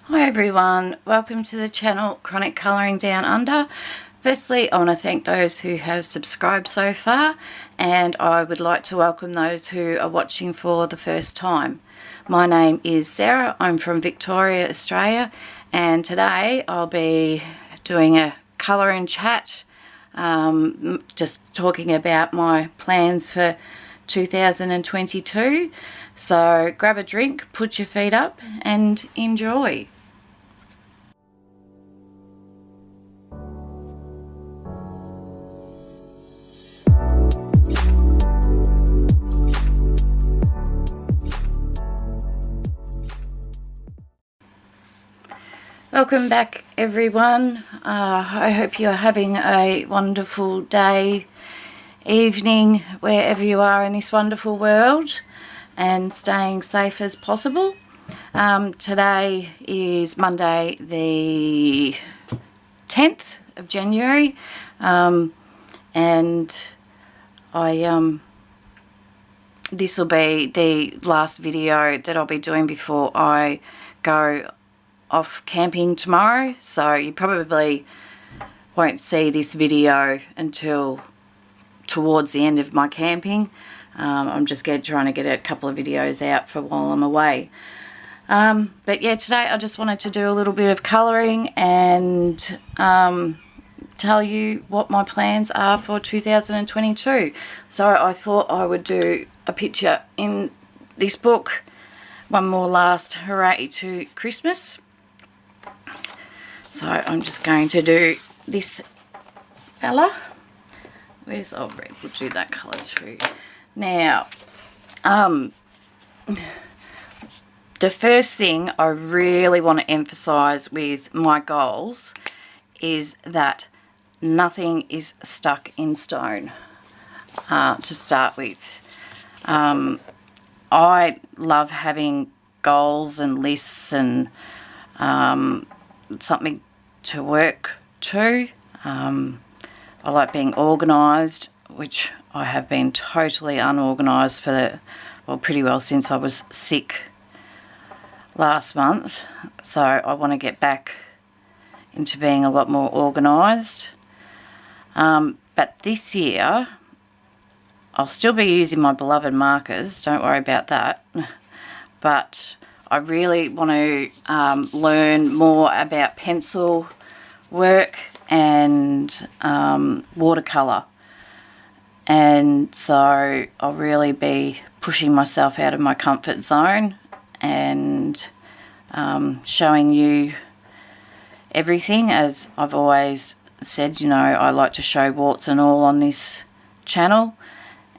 Hi everyone, welcome to the channel Chronic Colouring Down Under. Firstly, I want to thank those who have subscribed so far, and I would like to welcome those who are watching for the first time. My name is Sarah, I'm from Victoria, Australia, and today I'll be doing a colouring chat, just talking about my plans for 2022. So grab a drink, put your feet up and enjoy. Welcome back everyone. I hope you're having a wonderful day, evening, wherever you are in this wonderful world, and staying safe as possible. Today is Monday the 10th of January, and this will be the last video that I'll be doing before I go off camping tomorrow, so you probably won't see this video until towards the end of my camping. I'm just trying to get a couple of videos out for while I'm away. But yeah, today I just wanted to do a little bit of colouring and tell you what my plans are for 2022. So I thought I would do a picture in this book, One More Last Hooray to Christmas. So I'm just going to do this fella. Where's old red? We'll do that colour too. Now, the first thing I really want to emphasise with my goals is that nothing is stuck in stone, to start with. I love having goals and lists and something to work to. I like being organised, which I have been totally unorganised for, pretty well since I was sick last month. So I want to get back into being a lot more organised. But this year, I'll still be using my beloved markers, don't worry about that. But I really want to learn more about pencil work and watercolour, and so I'll really be pushing myself out of my comfort zone and showing you everything. As I've always said, you know, I like to show warts and all on this channel,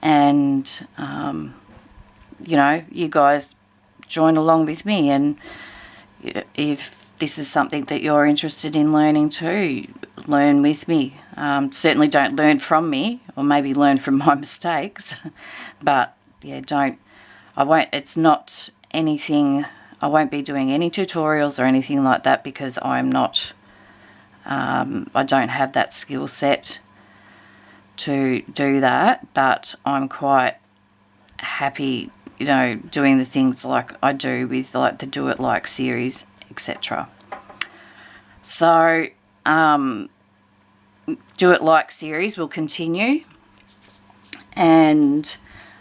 and you know, you guys join along with me, and if this is something that you're interested in learning too, learn with me. Certainly don't learn from me, or maybe learn from my mistakes, but yeah, it's not anything, I won't be doing any tutorials or anything like that, because I'm not, I don't have that skill set to do that, but I'm quite happy, you know, doing the things like I do with like the Do It Like series, etc. So Do It Like series will continue, and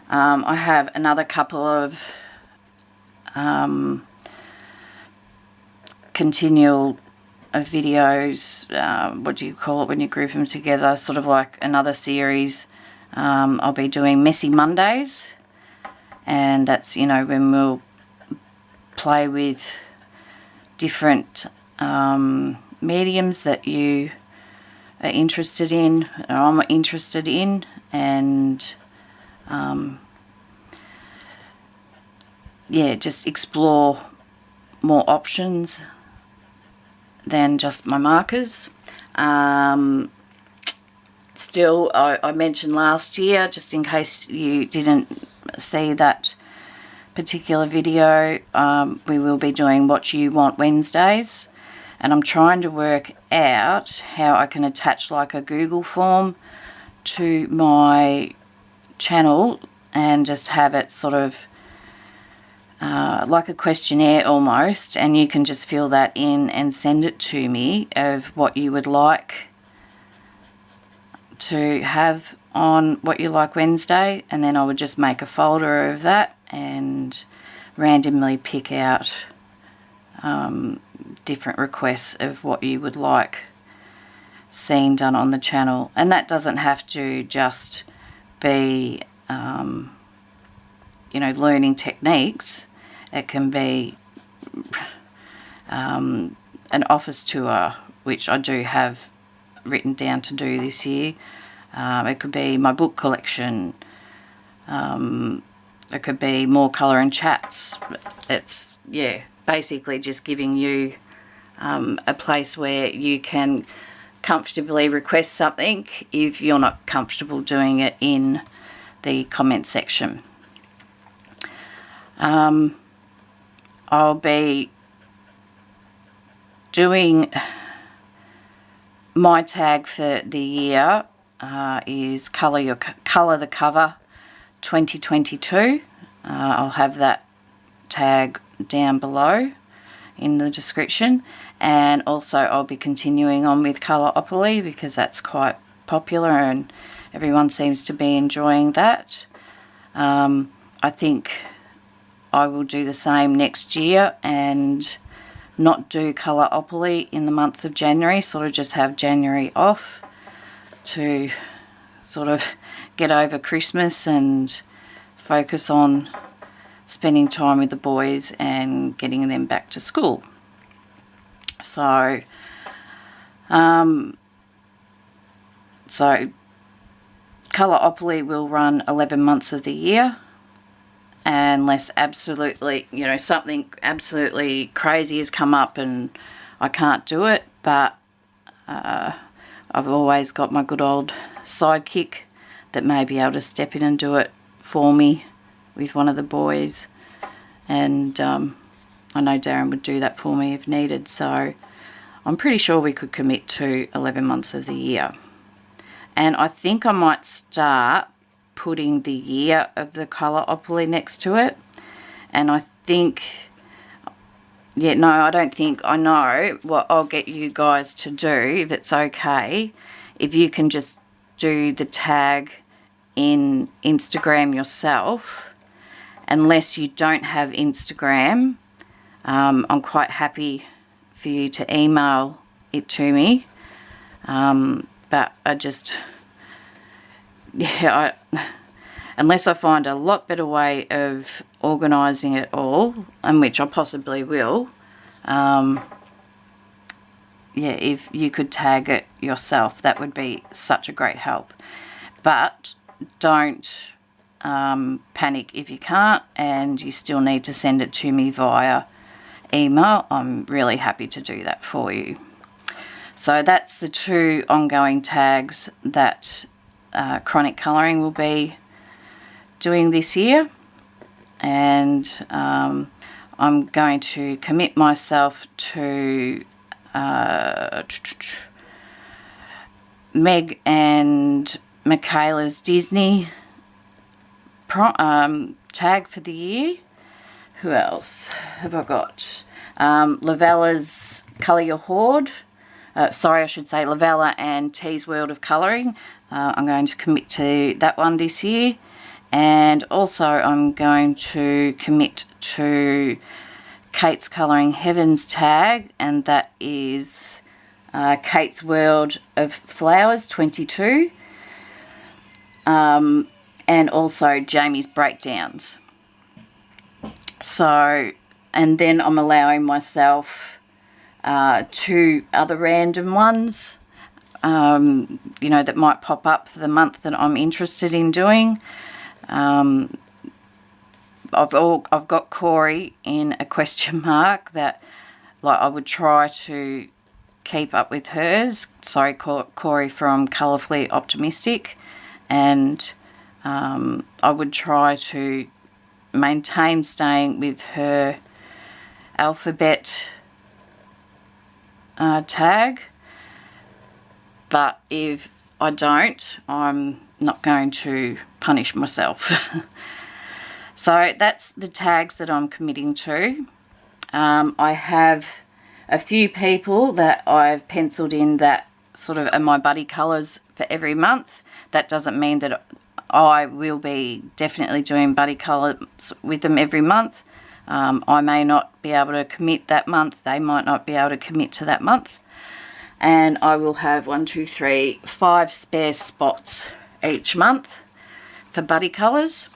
I have another couple of continual videos, what do you call it when you group them together, sort of like another series. I'll be doing Messy Mondays, and that's, you know, when we'll play with different mediums that you are interested in, or I'm interested in, and yeah, just explore more options than just my markers. Still, I mentioned last year, just in case you didn't see that particular video, we will be doing What You Want Wednesdays, and I'm trying to work out how I can attach like a Google form to my channel and just have it sort of like a questionnaire almost, and you can just fill that in and send it to me of what you would like to have on What You Like Wednesday, and then I would just make a folder of that and randomly pick out different requests of what you would like seen done on the channel. And that doesn't have to just be you know, learning techniques. It can be an office tour, which I do have written down to do this year. It could be my book collection. It could be more colour and chats. It's, yeah, basically just giving you a place where you can comfortably request something if you're not comfortable doing it in the comment section. I'll be doing my tag for the year is Colour the Cover 2022. I'll have that tag down below in the description, and also I'll be continuing on with Colourpoly because that's quite popular and everyone seems to be enjoying that. I think I will do the same next year and not do Colourpoly in the month of January, sort of just have January off to sort of get over Christmas and focus on spending time with the boys and getting them back to school. So Colourpoly will run 11 months of the year, unless absolutely, you know, something absolutely crazy has come up and I can't do it. But I've always got my good old sidekick that may be able to step in and do it for me with one of the boys, and I know Darren would do that for me if needed. So I'm pretty sure we could commit to 11 months of the year. And I think I might start putting the year of the Colourpoly next to it. And I think, yeah, no, I don't think, I know what I'll get you guys to do, if it's okay, if you can just do the tag in Instagram yourself. Unless you don't have Instagram, I'm quite happy for you to email it to me. But I just, yeah, unless I find a lot better way of organising it all, and which I possibly will, yeah, if you could tag it yourself, that would be such a great help. But don't panic if you can't and you still need to send it to me via email. I'm really happy to do that for you. So that's the two ongoing tags that Chronic Colouring will be doing this year, and I'm going to commit myself to Meg and Michaela's Disney tag for the year. Who else have I got? Lavella's Colour Your Hoard. Sorry, I should say Lavella and T's World of Colouring. I'm going to commit to that one this year. And also I'm going to commit to Kate's Colouring Heavens tag, and that is Kate's World of Flowers 22. And also Jamie's Breakdowns. So, and then I'm allowing myself two other random ones, you know, that might pop up for the month that I'm interested in doing. I've got Corey in a question mark that, like, I would try to keep up with hers. Sorry, Corey from Colourfully Optimistic, and I would try to maintain staying with her alphabet tag, but if I don't, I'm not going to punish myself. So that's the tags that I'm committing to. I have a few people that I've penciled in that sort of are my buddy colours for every month. That doesn't mean that I will be definitely doing buddy colours with them every month. I may not be able to commit that month. They might not be able to commit to that month. And I will have 5 spare spots each month for buddy colours.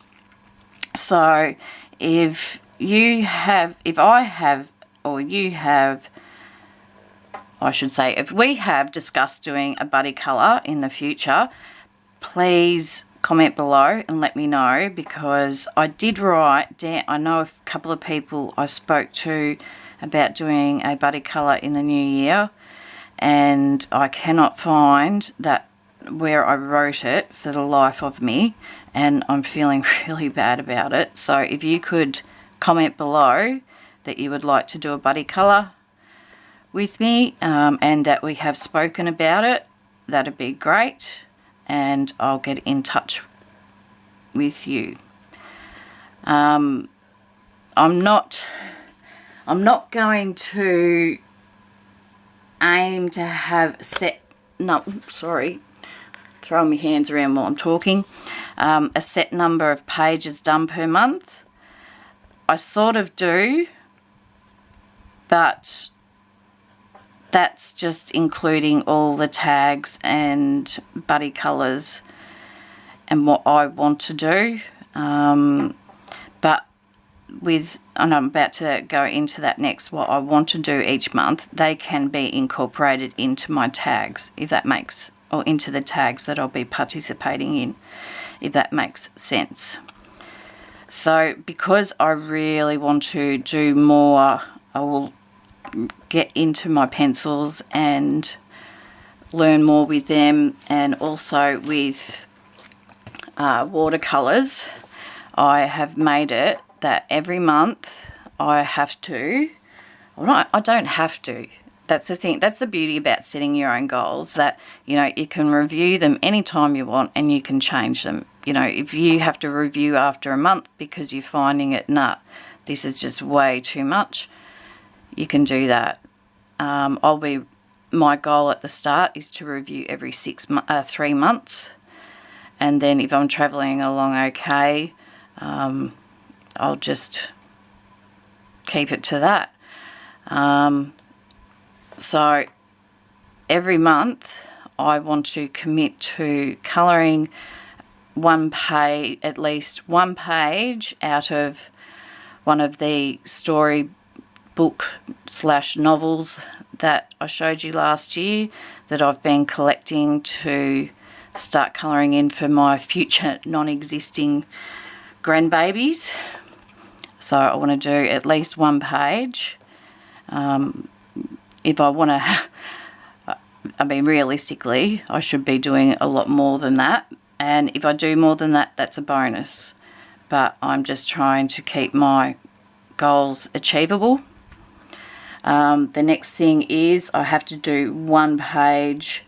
So if you have, if I have, or you have, I should say, if we have discussed doing a buddy colour in the future, please comment below and let me know, because I did write down, I know a couple of people I spoke to about doing a buddy colour in the new year, and I cannot find that where I wrote it for the life of me, and I'm feeling really bad about it. So if you could comment below that you would like to do a buddy colour with me, and that we have spoken about it, that'd be great, and I'll get in touch with you. I'm not going to aim to have throwing my hands around while I'm talking, a set number of pages done per month. I sort of do, but that's just including all the tags and buddy colours and what I want to do. But and I'm about to go into that next, what I want to do each month, they can be incorporated into my tags, if that makes, or into the tags that I'll be participating in, if that makes sense. So because I really want to do more, I will get into my pencils and learn more with them, and also with watercolours. I have made it that every month I have to, well, I don't have to. That's the thing. That's the beauty about setting your own goals, that, you know, you can review them anytime you want and you can change them. You know, if you have to review after a month because you're finding it, this is just way too much, you can do that. My goal at the start is to review every 3 months, and then if I'm travelling along okay, I'll just keep it to that. So every month I want to commit to colouring at least one page out of one of the storybook/novels that I showed you last year, that I've been collecting to start colouring in for my future non-existing grandbabies. So I want to do at least one page. If I want to, I mean, realistically, I should be doing a lot more than that. And if I do more than that, that's a bonus. But I'm just trying to keep my goals achievable. The next thing is I have to do one page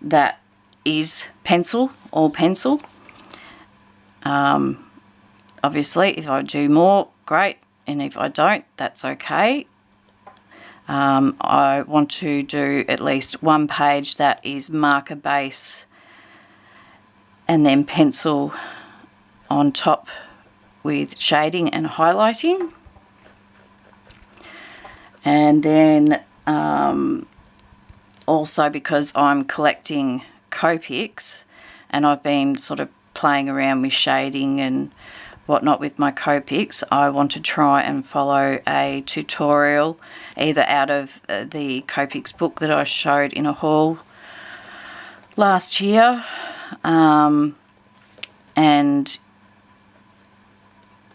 that is all pencil. Obviously, if I do more, great. And if I don't, that's okay. I want to do at least one page that is marker base and then pencil on top with shading and highlighting. And then also, because I'm collecting Copics and I've been sort of playing around with shading and whatnot with my Copics, I want to try and follow a tutorial either out of the Copics book that I showed in a haul last year, and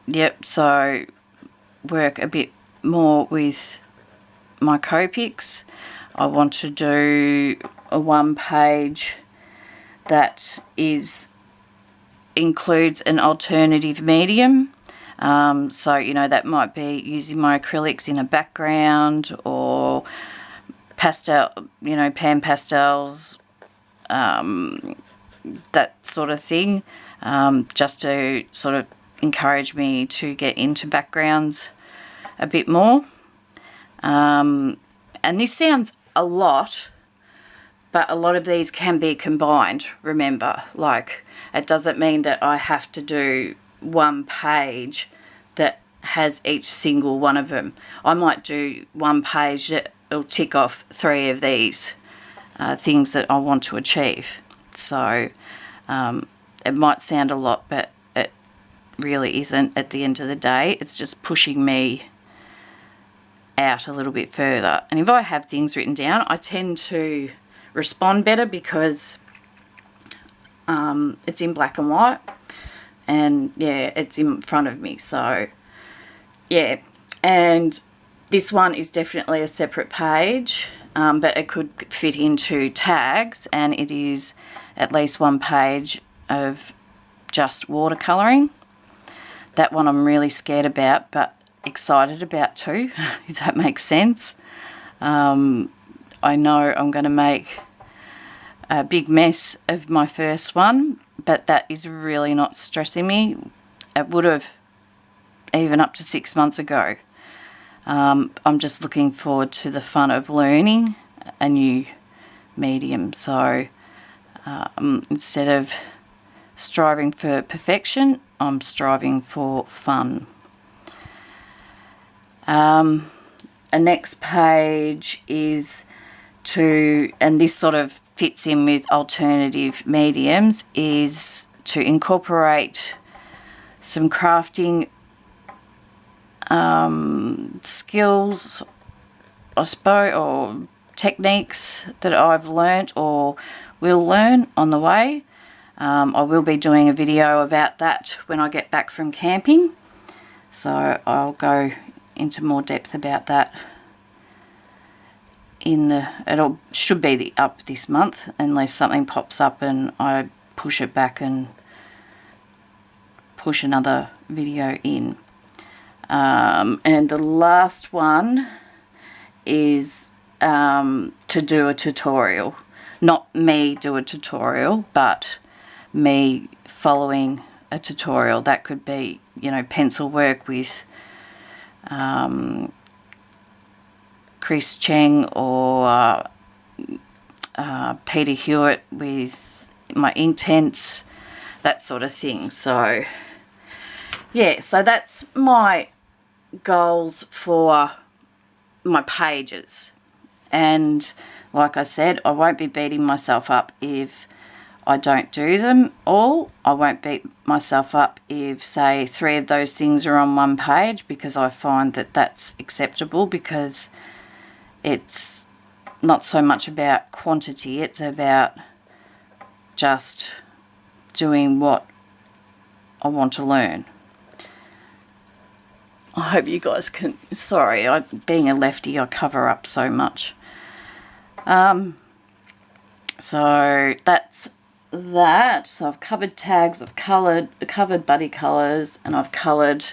yep, so work a bit more with my Copics. I want to do a one page that includes an alternative medium. So, you know, that might be using my acrylics in a background, or pastel, you know, pan pastels, that sort of thing, just to sort of encouraged me to get into backgrounds a bit more. And this sounds a lot, but a lot of these can be combined, remember. Like, it doesn't mean that I have to do one page that has each single one of them. I might do one page that will tick off 3 of these things that I want to achieve. So it might sound a lot, but it really isn't at the end of the day. It's just pushing me out a little bit further. And if I have things written down, I tend to respond better because it's in black and white, and yeah, it's in front of me. So yeah, and this one is definitely a separate page, but it could fit into tags, and it is at least one page of just watercolouring. That one I'm really scared about, but excited about too, if that makes sense. I know I'm going to make a big mess of my first one, but that is really not stressing me. It would have even up to 6 months ago. I'm just looking forward to the fun of learning a new medium. So instead of striving for perfection, I'm striving for fun. A next page is and this sort of fits in with alternative mediums, is to incorporate some crafting skills, I suppose, or techniques that I've learnt or will learn on the way. I will be doing a video about that when I get back from camping, so I'll go into more depth about that. It should be up this month, unless something pops up and I push it back and push another video in. And the last one is to do a tutorial. Not me do a tutorial, but me following a tutorial. That could be, pencil work with Chris Cheng or Peter Hewitt with my Inktense, that sort of thing. So yeah, so that's my goals for my pages. And like I said, I won't be beating myself up if I don't do them all. I won't beat myself up if, say, 3 of those things are on one page, because I find that that's acceptable, because it's not so much about quantity, it's about just doing what I want to learn. I hope you guys can... Sorry, being a lefty, I cover up so much. So that's that. So I've covered tags, I've covered buddy colours, and I've coloured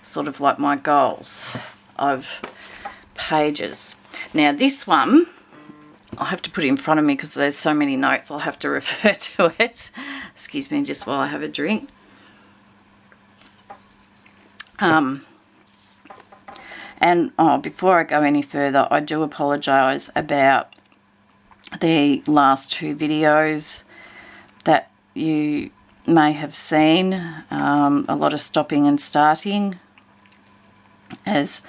sort of like my goals of pages. Now this one, I have to put it in front of me because there's so many notes, I'll have to refer to it. Excuse me just while I have a drink. And before I go any further, I do apologise about the last 2 videos that you may have seen. A lot of stopping and starting. As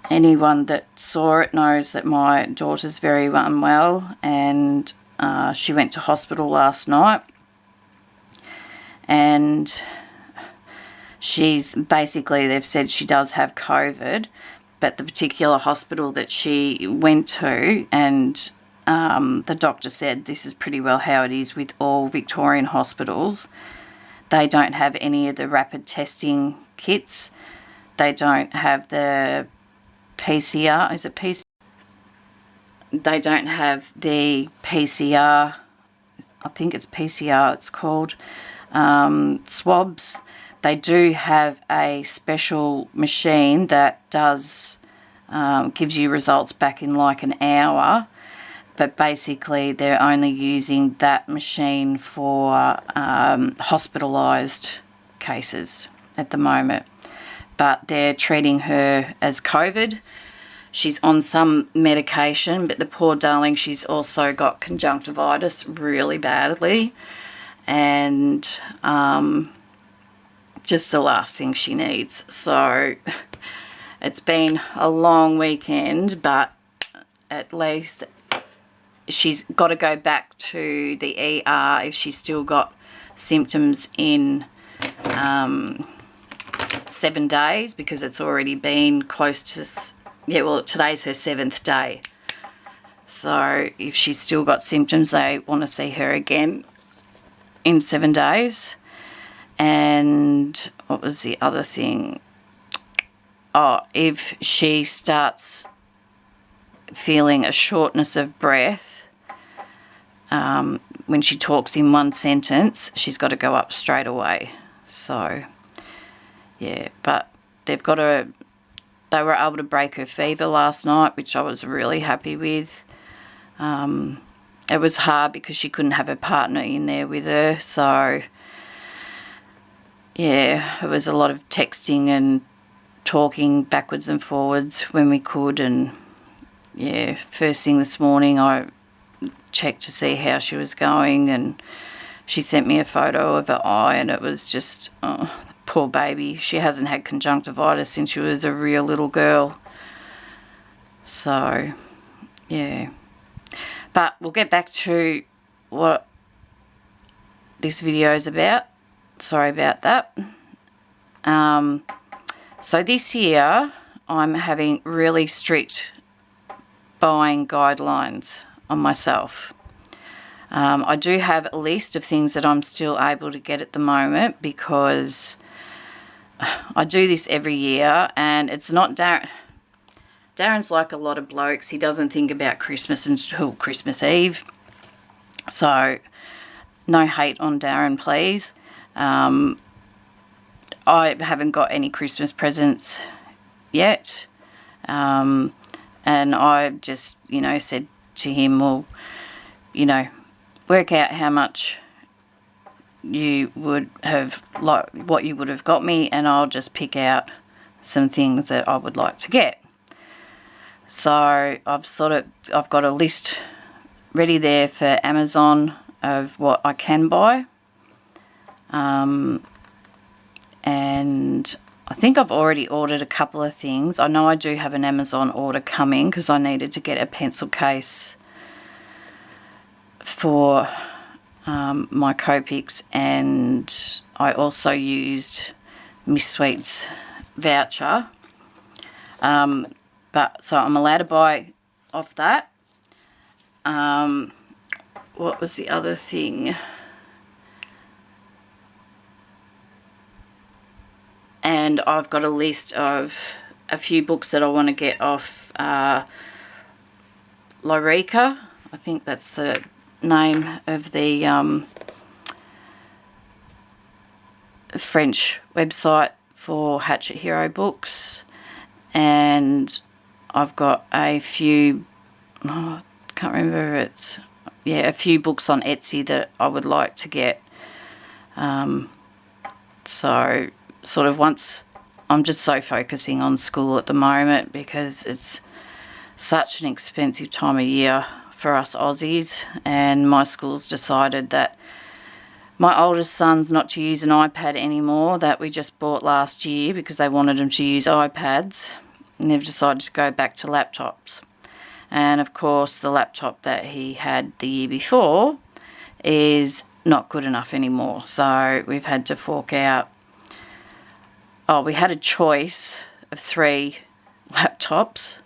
anyone that saw it knows that my daughter's very unwell, and she went to hospital last night, and she's basically, they've said she does have COVID, but the particular hospital that she went to, and the doctor said this is pretty well how it is with all Victorian hospitals, they don't have any of the rapid testing kits. They don't have the PCR, is it PCR? They don't have the PCR, I think it's PCR it's called, swabs. They do have a special machine that does gives you results back in like an hour, but basically they're only using that machine for hospitalised cases. at the moment. But they're treating her as COVID. She's on some medication, but the poor darling, she's also got conjunctivitis really badly. And just the last thing she needs. So it's been a long weekend, but at least she's got to go back to the ER if she's still got symptoms in 7 days, because it's already been close to, yeah, well, today's her 7th day. So if she's still got symptoms, they want to see her again in 7 days. And what was the other thing? Oh, if she starts feeling a shortness of breath when she talks in one sentence, she's got to go up straight away. So, yeah, but they were able to break her fever last night, which I was really happy with. It was hard because she couldn't have her partner in there with her, so yeah, it was a lot of texting and talking backwards and forwards when we could. And yeah, first thing this morning I checked to see how she was going, and she sent me a photo of her eye, and it was just, oh, poor baby. She hasn't had conjunctivitis since she was a real little girl. So yeah, but we'll get back to what this video is about. Sorry about that. So this year I'm having really strict buying guidelines on myself. I do have a list of things that I'm still able to get at the moment, because I do this every year, and it's not Darren's like a lot of blokes. He doesn't think about Christmas until Christmas Eve. So no hate on Darren, please. I haven't got any Christmas presents yet. And I just, said to him, well, work out how much you would have, like what you would have got me, and I'll just pick out some things that I would like to get. So I've got a list ready there for Amazon of what I can buy. And I think I've already ordered a couple of things. I know I do have an Amazon order coming, because I needed to get a pencil case for my Copics, and I also used Miss Sweet's voucher. So I'm allowed to buy off that. What was the other thing? And I've got a list of a few books that I want to get off Lorica. I think that's the name of the French website for Hatchet Hero books. And I've got a few, I can't remember if it's, a few books on Etsy that I would like to get. So sort of once, I'm just so focusing on school at the moment, because it's such an expensive time of year for us Aussies, and my school's decided that my oldest son's not to use an iPad anymore, that we just bought last year because they wanted him to use iPads, and they've decided to go back to laptops. And of course the laptop that he had the year before is not good enough anymore, so we've had to fork out. We had a choice of 3 laptops,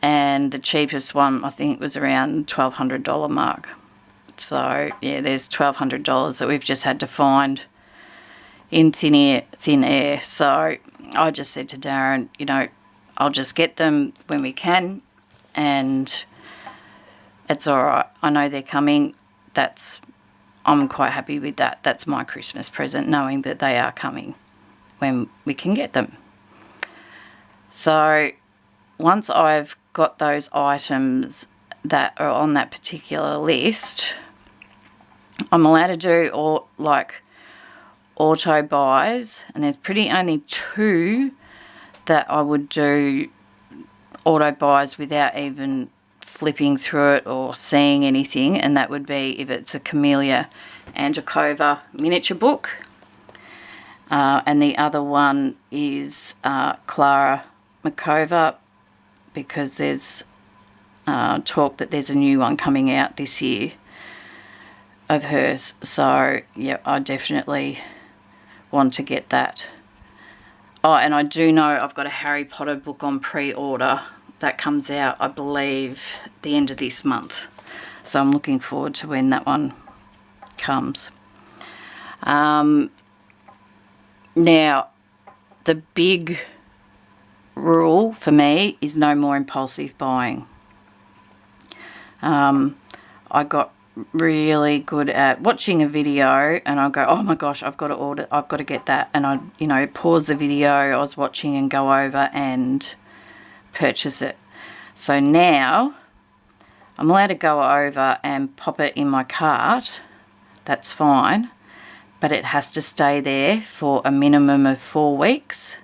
and the cheapest one I think was around the $1,200 mark. So yeah, there's $1,200 that we've just had to find in thin air. So I just said to Darren, I'll just get them when we can, and it's all right. I know they're coming. I'm quite happy with that. That's my Christmas present, knowing that they are coming when we can get them. So once I've got those items that are on that particular list, I'm allowed to do all auto buys, and there's pretty only 2 that I would do auto buys without even flipping through it or seeing anything, and that would be if it's a Camellia Andrakova miniature book, and the other one is Clara Makova, because there's talk that there's a new one coming out this year of hers. So yeah, I definitely want to get that. Oh, and I do know I've got a Harry Potter book on pre-order that comes out, I believe, the end of this month. So I'm looking forward to when that one comes. Now, the big rule for me is no more impulsive buying. I got really good at watching a video and I'll go, oh my gosh, I've got to order, I've got to get that, and I, you know, pause the video I was watching and go over and purchase it. So now I'm allowed to go over and pop it in my cart. That's fine, but it has to stay there for a minimum of 4 weeks,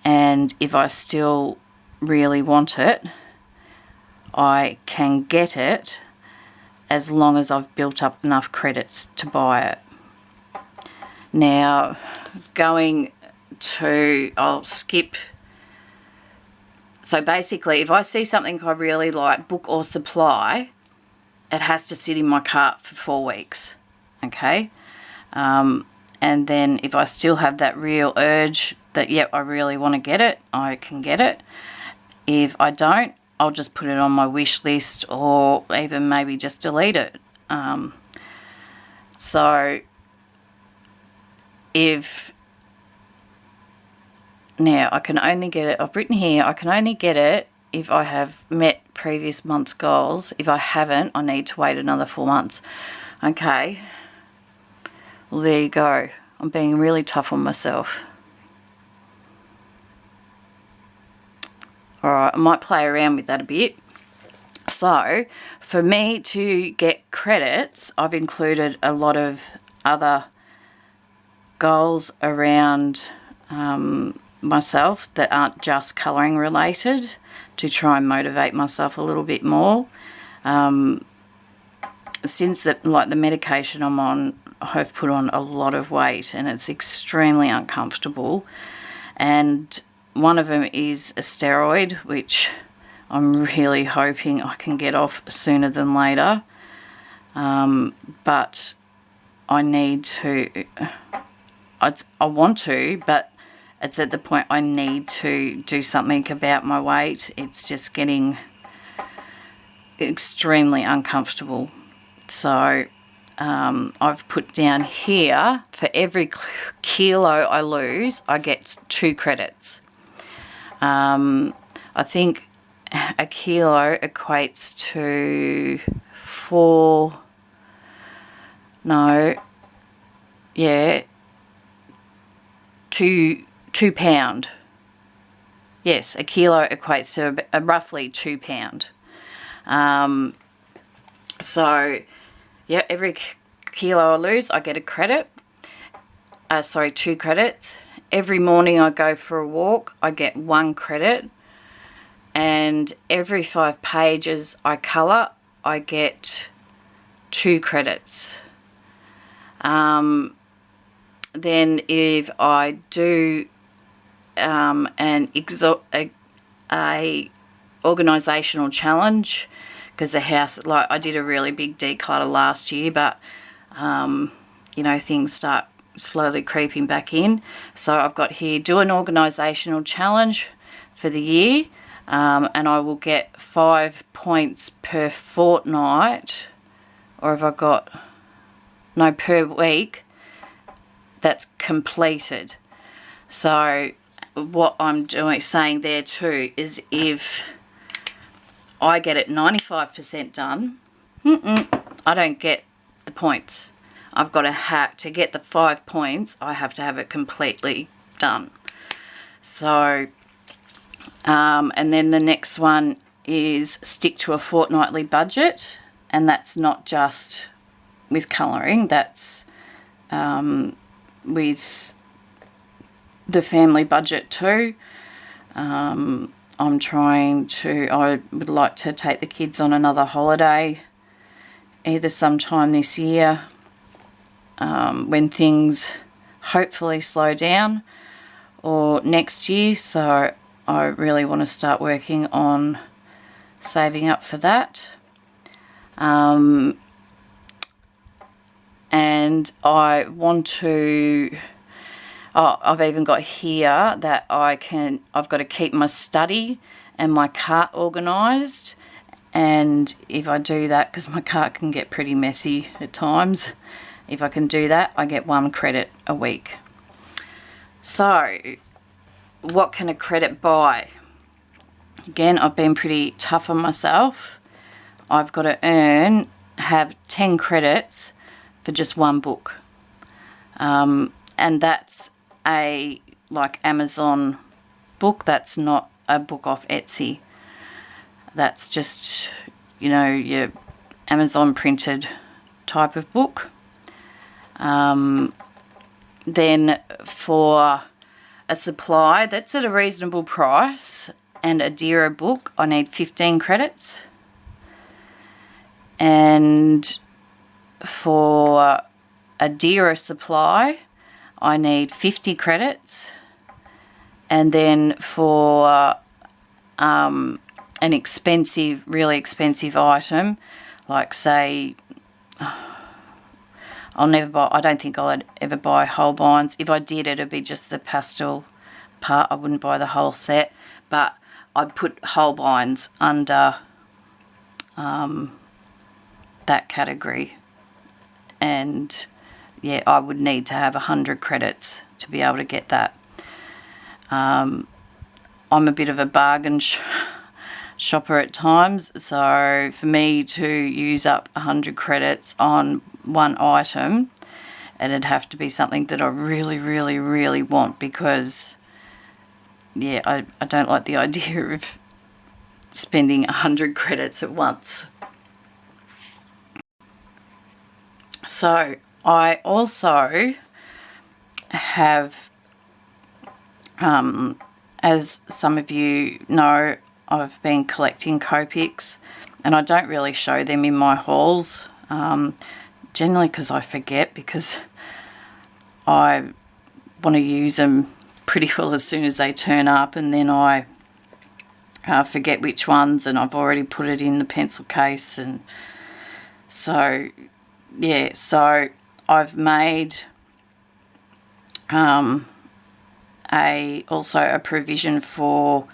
and if I still really want it, I can get it as long as I've built up enough credits to buy it. Now, I'll skip. So basically, if I see something I really like, book or supply, it has to sit in my cart for 4 weeks, okay? And then if I still have that real urge that, yep, I really want to get it, I can get it. If I don't, I'll just put it on my wish list, or even maybe just delete it. So if now I can only get it, I've written here, I can only get it if I have met previous month's goals. If I haven't, I need to wait another 4 months. Okay, well, there you go. I'm being really tough on myself. Alright, I might play around with that a bit. So, for me to get credits, I've included a lot of other goals around myself that aren't just colouring related, to try and motivate myself a little bit more. Since the medication I'm on, I've put on a lot of weight and it's extremely uncomfortable. And one of them is a steroid, which I'm really hoping I can get off sooner than later. But I need to, I want to, but it's at the point I need to do something about my weight. It's just getting extremely uncomfortable. So I've put down here, for every kilo I lose, I get 2 credits. I think a kilo equates to £2 pound. Yes, a kilo equates to roughly £2. So, yeah, every kilo I lose, I get a credit. 2 credits. Every morning I go for a walk, I get 1 credit. And every 5 pages I colour, I get 2 credits. Then if I do a organisational challenge, because the house, like, I did a really big declutter last year, but you know, things start slowly creeping back in. So I've got here, do an organisational challenge for the year, and I will get 5 points per fortnight, or if I've got, no, per week, that's completed. So what I'm saying there too is, if I get it 95% done, I don't get the points. I've got to get the 5 points, I have to have it completely done. So, and then the next one is stick to a fortnightly budget, and that's not just with colouring, that's with the family budget too. I would like to take the kids on another holiday either sometime this year, when things hopefully slow down, or next year. So I really want to start working on saving up for that. And I want to, I've even got here that I've got to keep my study and my cart organised. And if I do that, because my cart can get pretty messy at times, if I can do that, I get 1 credit a week. So what can a credit buy? Again, I've been pretty tough on myself. I've got to have 10 credits for just 1 book. And that's a Amazon book. That's not a book off Etsy. That's just, your Amazon printed type of book. Then for a supply that's at a reasonable price and a dearer book, I need 15 credits. And for a dearer supply, I need 50 credits. And then for an expensive, really expensive item, like say, I don't think I'll ever buy whole binds. If I did, it'd be just the pastel part. I wouldn't buy the whole set, but I'd put whole binds under that category. And yeah, I would need to have 100 credits to be able to get that. I'm a bit of a bargain shopper at times, so for me to use up 100 credits on one item, it'd have to be something that I really, really, really want, because yeah, I don't like the idea of spending 100 credits at once. So I also have, as some of you know, I've been collecting Copics, and I don't really show them in my hauls, generally because I forget, because I want to use them pretty well as soon as they turn up, and then I forget which ones, and I've already put it in the pencil case. And so yeah, so I've made also a provision for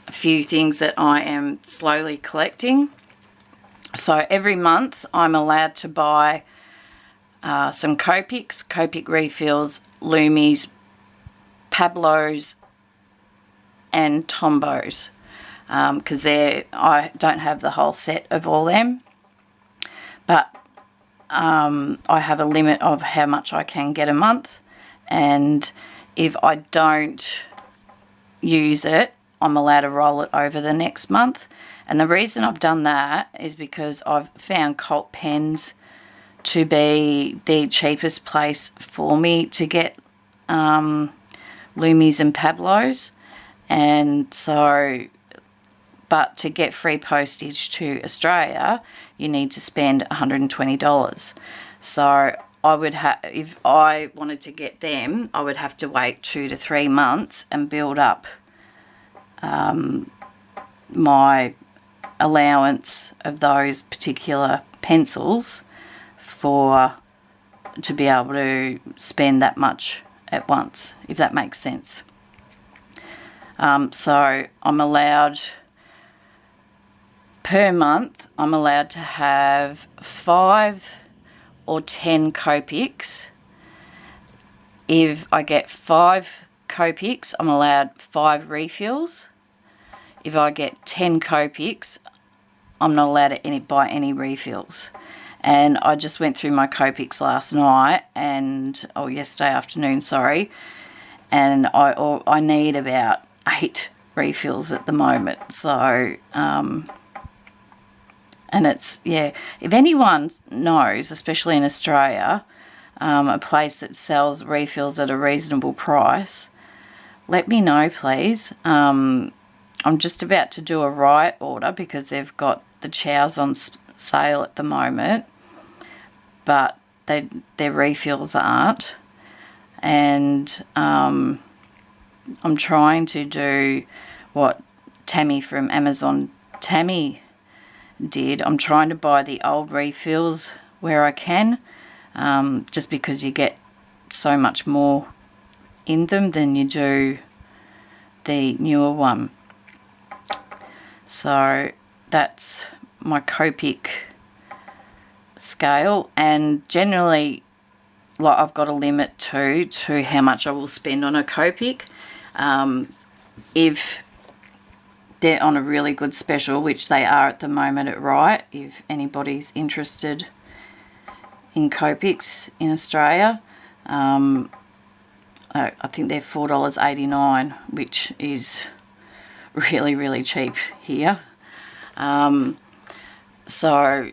a few things that I am slowly collecting. So every month I'm allowed to buy some Copics, Copic refills, Loomies, Pablos and Tombos, because I don't have the whole set of all them, but I have a limit of how much I can get a month, and if I don't use it, I'm allowed to roll it over the next month. And the reason I've done that is because I've found Colt pens to be the cheapest place for me to get Loomies and Pablos. And so, but to get free postage to Australia, you need to spend $120. So I would have, if I wanted to get them, I would have to wait 2 to 3 months and build up my allowance of those particular pencils to be able to spend that much at once, if that makes sense. So I'm allowed, per month, I'm allowed to have 5 or 10 Copics. If I get 5 Copics, I'm allowed 5 refills. If I get 10 Copics, I'm not allowed to buy any refills. And I just went through my Copics last night, yesterday afternoon, sorry, and I need about 8 refills at the moment. So, and it's, yeah, if anyone knows, especially in Australia, a place that sells refills at a reasonable price, let me know, please. I'm just about to do a Riot order because they've got the chows on sale at the moment, but their refills aren't. And I'm trying to do what Tammy from Amazon Tammy did. I'm trying to buy the old refills where I can, just because you get so much more in them than you do the newer one. So that's my Copic scale, and generally, like, I've got a limit to how much I will spend on a Copic. If they're on a really good special, which they are at the moment at Riot, if anybody's interested in Copics in Australia, I think they're $4.89, which is really, really cheap here. So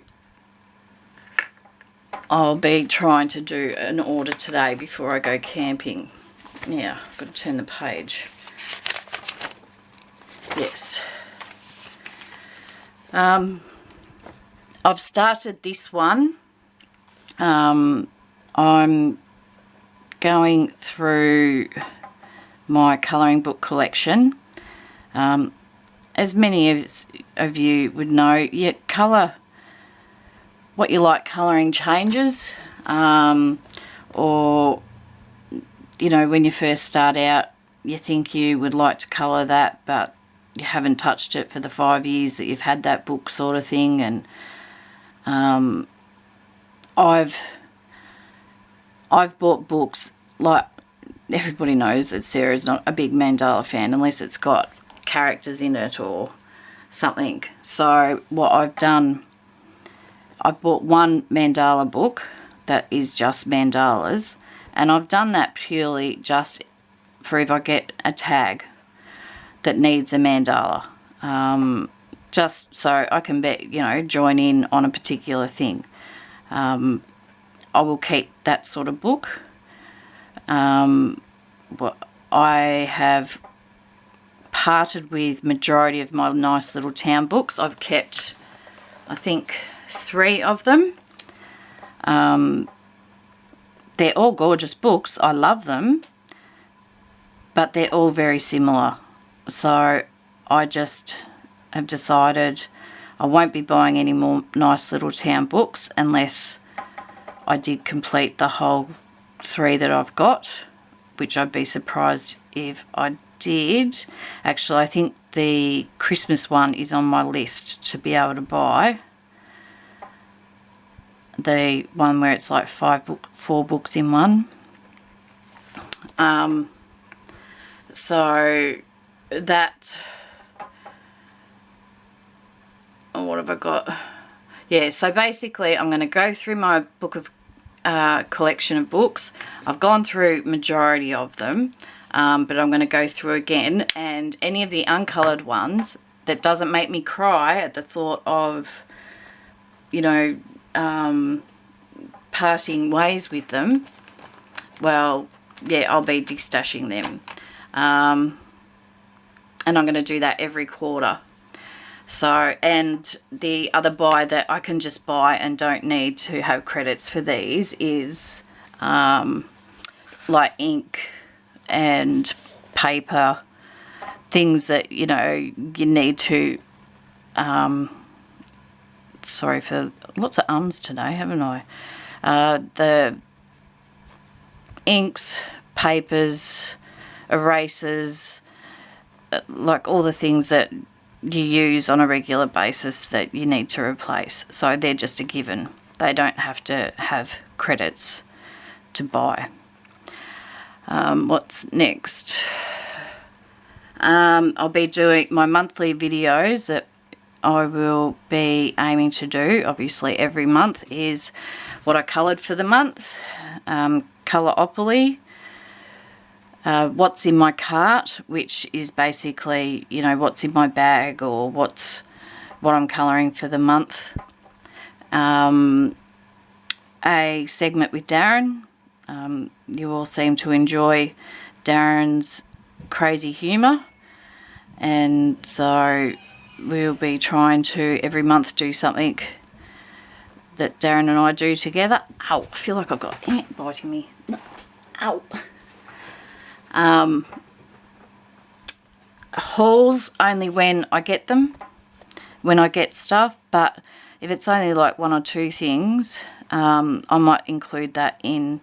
I'll be trying to do an order today before I go camping. Yeah, I've got to turn the page. Yes. I've started this one. I'm going through my colouring book collection. As many of you would know, yeah, colour, what you like colouring changes. Or, you know, when you first start out, you think you would like to colour that, but you haven't touched it for the 5 years that you've had that book, sort of thing. And I've bought books, like, everybody knows that Sarah's not a big mandala fan unless it's got characters in it or something. So what I've done, I've bought one mandala book that is just mandalas, and I've done that purely just for if I get a tag that needs a mandala, just so I can join in on a particular thing. I will keep that sort of book. But I have parted with majority of my nice little town books. I've kept, I think, 3 of them. They're all gorgeous books. I love them, but they're all very similar. So I just have decided I won't be buying any more nice little town books unless I did complete the whole 3 that I've got, which I'd be surprised if I did. Actually, I think the Christmas one is on my list to be able to buy. The one where it's like 4 books in one. So that, what have I got? Yeah, so basically I'm going to go through my book of collection of books. I've gone through majority of them, but I'm going to go through again, and any of the uncoloured ones that doesn't make me cry at the thought of, parting ways with them, well, yeah, I'll be destashing them. And I'm going to do that every quarter. So, and the other buy that I can just buy and don't need to have credits for these is like ink and paper, things that, you need to, sorry for lots of ums today, haven't I? The inks, papers, erasers, like all the things that you use on a regular basis that you need to replace. So they're just a given. They don't have to have credits to buy. What's next? I'll be doing my monthly videos that I will be aiming to do, obviously every month, is what I coloured for the month, Colouropoly, what's in my cart, which is basically, what's in my bag or what I'm colouring for the month. A segment with Darren, You all seem to enjoy Darren's crazy humour, and so we'll be trying to every month do something that Darren and I do together. Ow, I feel like I've got ant biting me. Ow. Hauls only when I get them, when I get stuff, but if it's only like one or two things, I might include that in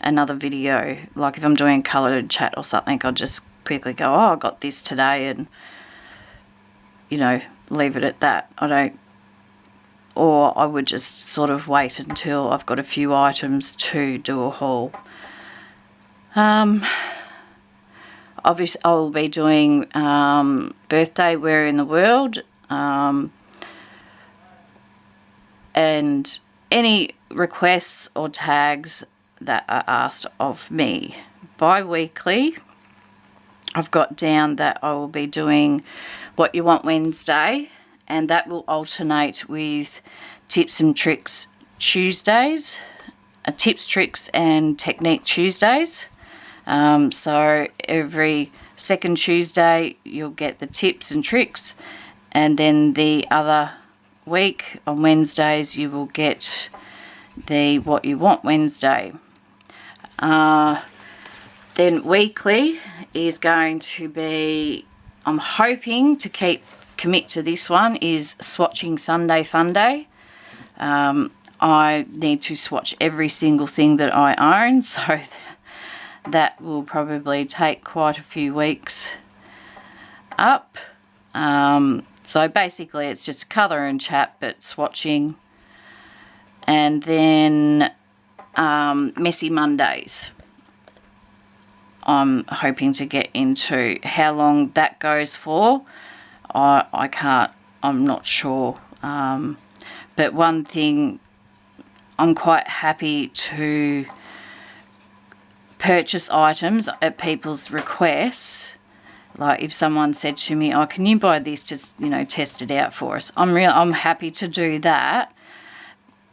another video. Like if I'm doing coloured chat or something, I'll just quickly go, oh, I got this today, and you know, leave it at that. Or I would just sort of wait until I've got a few items to do a haul. Obviously I'll be doing birthday where in the world, and any requests or tags that are asked of me. Bi-weekly, I've got down that I will be doing What You Want Wednesday, and that will alternate with Tips and Tricks Tuesdays, Tips, Tricks and Technique Tuesdays. So every second Tuesday you'll get the tips and tricks, and then the other week on Wednesdays you will get the What You Want Wednesday. Then weekly is going to be, I'm hoping to commit to this one, is Swatching Sunday Fun Day. I need to swatch every single thing that I own, so that will probably take quite a few weeks up. So basically it's just a colour and chat, but swatching. And then Messy Mondays, I'm hoping to get into. How long that goes for, I can't, I'm not sure. But one thing, I'm quite happy to purchase items at people's requests. Like if someone said to me, oh, can you buy this to, you know, test it out for us? I'm happy to do that,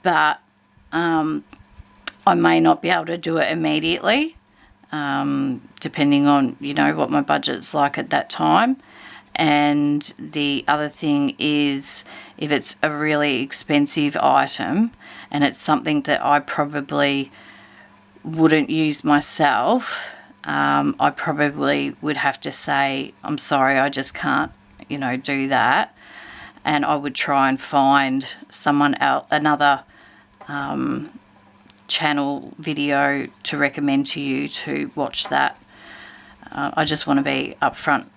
but I may not be able to do it immediately, depending on, you know, what my budget's like at that time. And the other thing is, if it's a really expensive item and it's something that I probably wouldn't use myself, I probably would have to say, I'm sorry, I just can't, you know, do that. And I would try and find someone else, another channel video to recommend to you to watch that. I just want to be upfront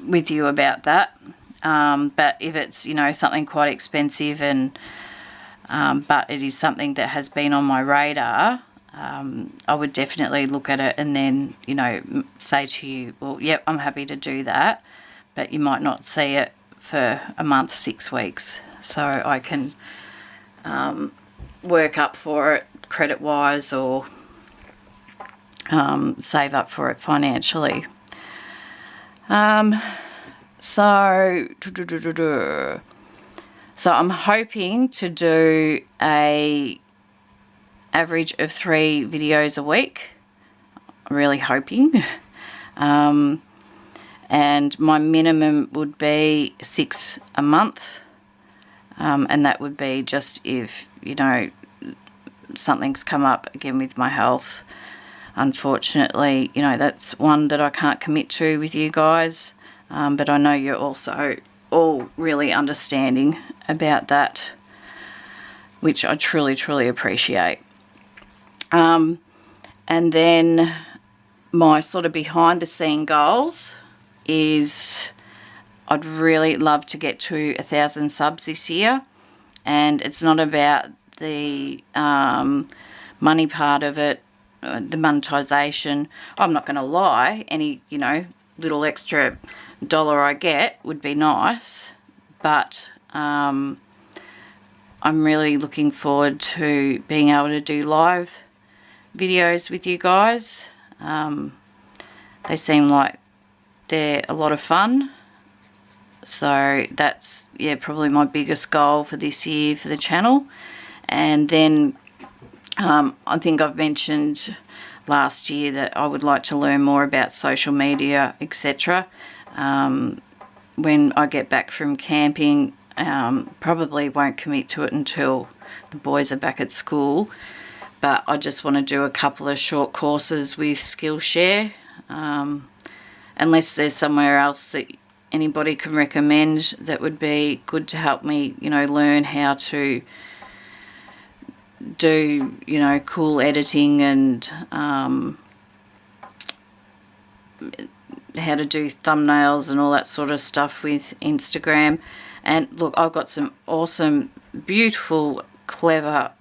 with you about that. But if it's, you know, something quite expensive, and but it is something that has been on my radar, I would definitely look at it and then, you know, say to you, well, yep, I'm happy to do that, but you might not see it for a month, 6 weeks, so I can work up for it credit wise, or save up for it financially. So I'm hoping to do a average of 3 videos a week. I'm really hoping. And my minimum would be 6 a month. And that would be just if, you know, something's come up again with my health. Unfortunately, you know, that's one that I can't commit to with you guys. But I know you're also all really understanding about that, which I truly, truly appreciate. And then my sort of behind the scene goals is I'd really love to get to 1,000 subs this year. And it's not about the money part of it, the monetization. I'm not going to lie, any, you know, little extra dollar I get would be nice, but I'm really looking forward to being able to do live videos with you guys. They seem like they're a lot of fun, so that's, yeah, probably my biggest goal for this year for the channel. And then I think I've mentioned last year that I would like to learn more about social media, etc. When I get back from camping, probably won't commit to it until the boys are back at school. But I just want to do a couple of short courses with Skillshare. Unless there's somewhere else that anybody can recommend that would be good to help me, you know, learn how to do, you know, cool editing and how to do thumbnails and all that sort of stuff with Instagram. And look, I've got some awesome, beautiful, clever,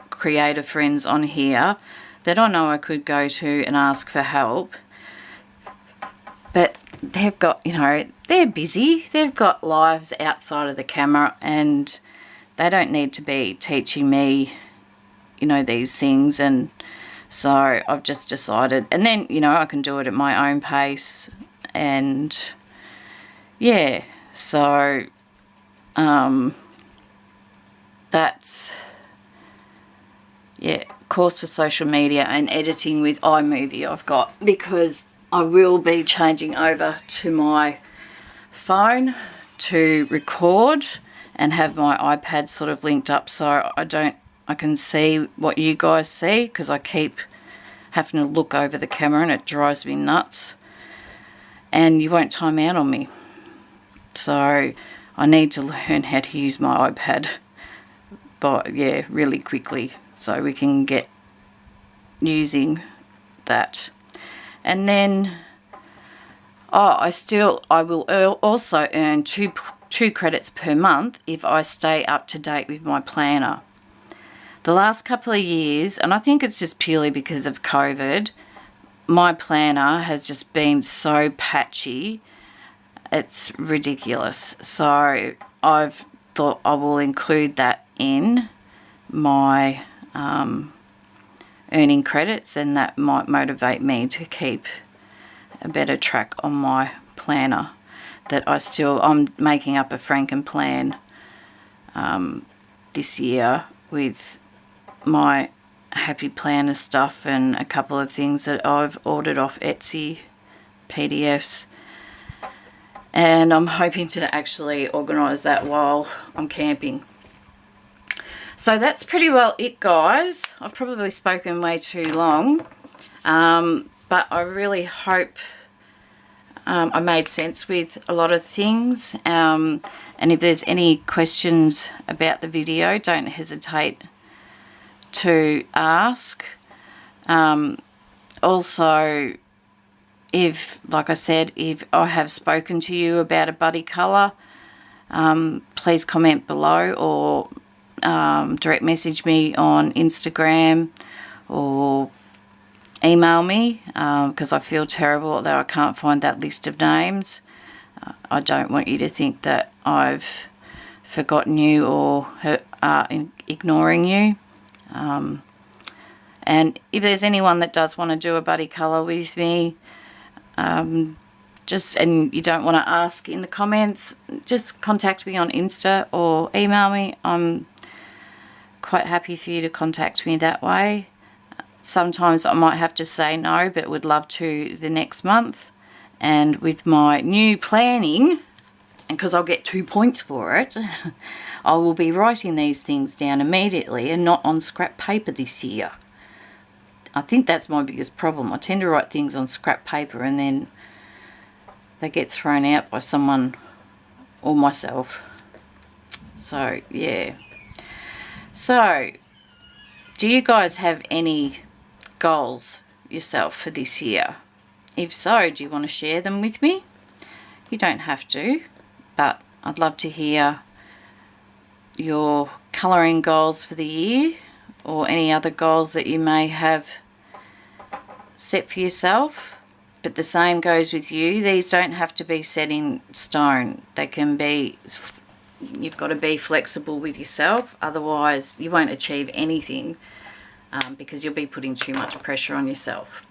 creative friends on here that I know I could go to and ask for help. But they've got, you know, they're busy. They've got lives outside of the camera, and they don't need to be teaching me, you know, these things. And so I've just decided, and then, you know, I can do it at my own pace. And yeah, so that's, yeah, course for social media and editing with iMovie I've got, because I will be changing over to my phone to record and have my iPad sort of linked up so I can see what you guys see, because I keep having to look over the camera and it drives me nuts. And you won't time out on me. So I need to learn how to use my iPad, but yeah, really quickly, so we can get using that. And then, I will also earn two credits per month if I stay up to date with my planner. The last couple of years, and I think it's just purely because of COVID, my planner has just been so patchy, it's ridiculous. So I've thought I will include that in my earning credits, and that might motivate me to keep a better track on my planner. That I'm making up a Franken plan this year with my Happy Planner stuff and a couple of things that I've ordered off Etsy, PDFs, and I'm hoping to actually organise that while I'm camping. So that's pretty well it, guys. I've probably spoken way too long, but I really hope I made sense with a lot of things. And if there's any questions about the video, don't hesitate to ask. Also, like I said, if I have spoken to you about a buddy colour, please comment below, or direct message me on Instagram, or email me, because I feel terrible that I can't find that list of names. I don't want you to think that I've forgotten you or ignoring you. And if there's anyone that does want to do a buddy colour with me, and you don't want to ask in the comments, just contact me on Insta or email me. I'm quite happy for you to contact me that way. Sometimes I might have to say no, but would love to the next month. And with my new planning, and because I'll get 2 points for it, I will be writing these things down immediately and not on scrap paper this year. I think that's my biggest problem. I tend to write things on scrap paper and then they get thrown out by someone or myself. So, yeah. So, do you guys have any goals yourself for this year? If so, do you want to share them with me? You don't have to, but I'd love to hear your colouring goals for the year, or any other goals that you may have set for yourself. But the same goes with you. These don't have to be set in stone. They can be, you've got to be flexible with yourself, otherwise you won't achieve anything, because you'll be putting too much pressure on yourself.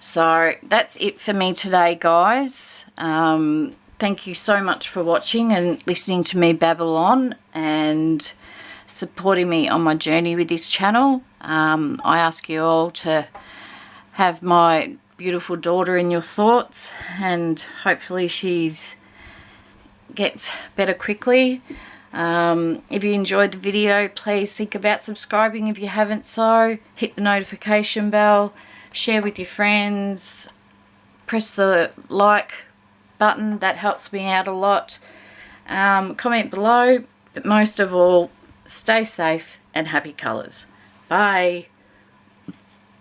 So that's it for me today, guys. Thank you so much for watching and listening to me babble on and supporting me on my journey with this channel. I ask you all to have my beautiful daughter in your thoughts, and hopefully she's gets better quickly. If you enjoyed the video, please think about subscribing if you haven't so. Hit the notification bell, share with your friends, press the like button, that helps me out a lot. Comment below, but most of all, stay safe and happy colours. Bye.